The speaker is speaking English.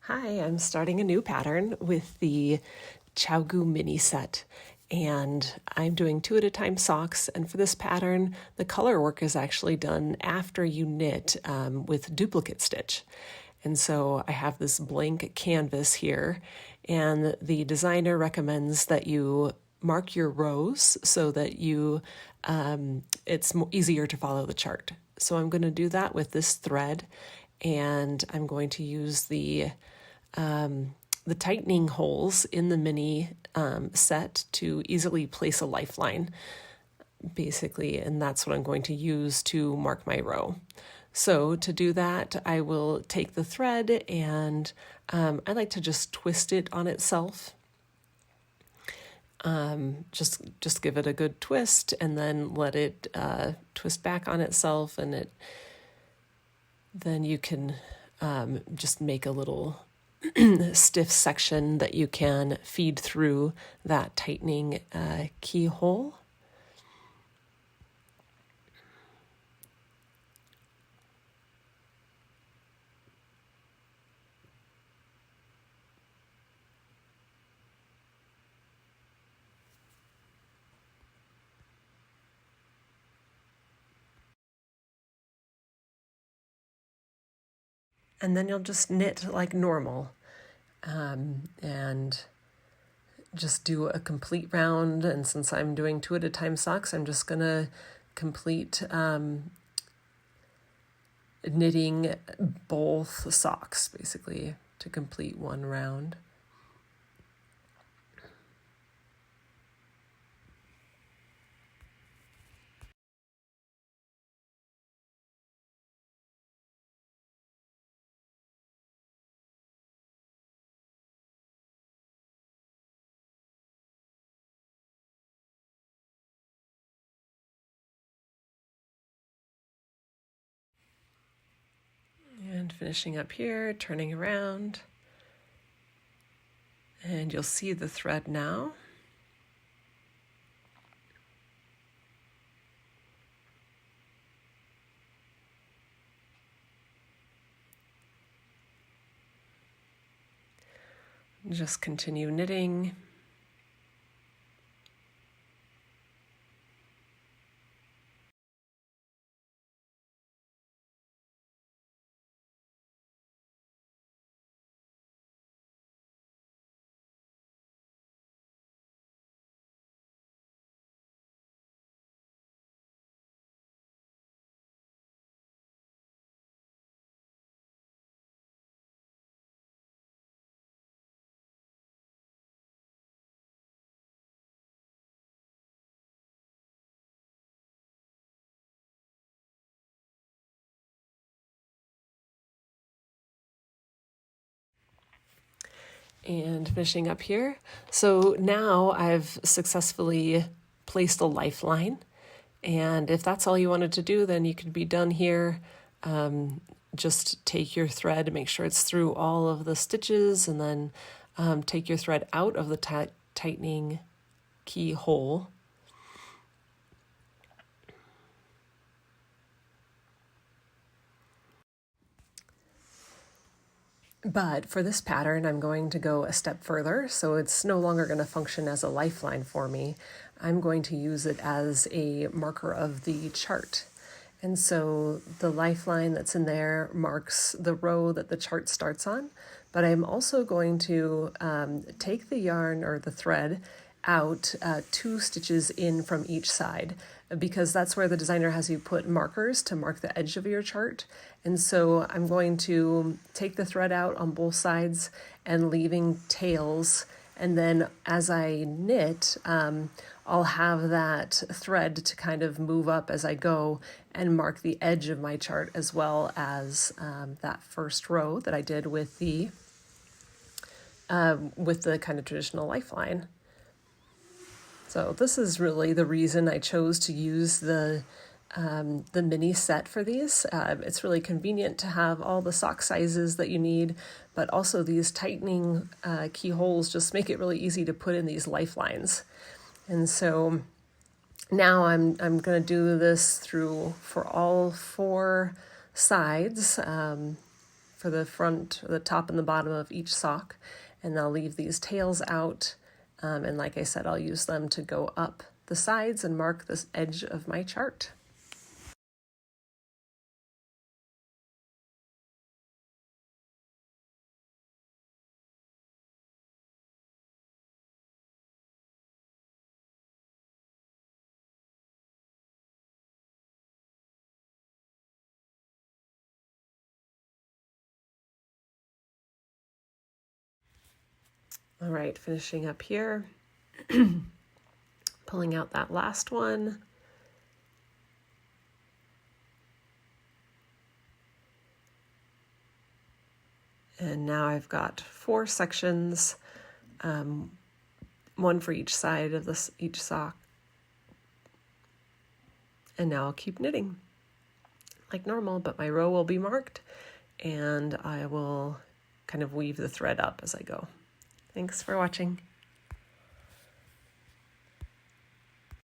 Hi, I'm starting a new pattern with the ChowGoo mini set, and I'm doing 2 at a time socks. And for this pattern, the color work is actually done after you knit with duplicate stitch. And so I have this blank canvas here, and the designer recommends that you mark your rows so that it's easier to follow the chart. So I'm going to do that with this thread, and I'm going to use the tightening holes in the mini set to easily place a lifeline, basically, and that's what I'm going to use to mark my row. So to do that, I will take the thread and I like to just twist it on itself. Just give it a good twist and then let it twist back on itself, and then you can just make a little stiff section that you can feed through that tightening keyhole. And then you'll just knit like normal, and just do a complete round. And since I'm doing 2 at a time socks, I'm just gonna complete knitting both socks, basically, to complete one round. And finishing up here, turning around, and you'll see the thread now. Just continue knitting. And finishing up here. So now I've successfully placed a lifeline. And if that's all you wanted to do, then you could be done here. Just take your thread, make sure it's through all of the stitches, and then take your thread out of the tightening keyhole. But for this pattern, I'm going to go a step further, so it's no longer going to function as a lifeline for me. I'm going to use it as a marker of the chart. And so the lifeline that's in there marks the row that the chart starts on, but I'm also going to take the yarn or the thread out 2 stitches in from each side, because that's where the designer has you put markers to mark the edge of your chart. And so I'm going to take the thread out on both sides and leaving tails, and then as I knit, I'll have that thread to kind of move up as I go and mark the edge of my chart, as well as that first row that I did with the kind of traditional lifeline. So this is really the reason I chose to use the mini set for these. It's really convenient to have all the sock sizes that you need, but also these tightening keyholes just make it really easy to put in these lifelines. And so now I'm going to do this for all 4 sides for the front, the top and the bottom of each sock, and I'll leave these tails out. And like I said, I'll use them to go up the sides and mark this edge of my chart. All right, finishing up here, pulling out that last one. And now I've got 4 sections, one for each side of each sock. And now I'll keep knitting like normal, but my row will be marked and I will kind of weave the thread up as I go. Thanks for watching.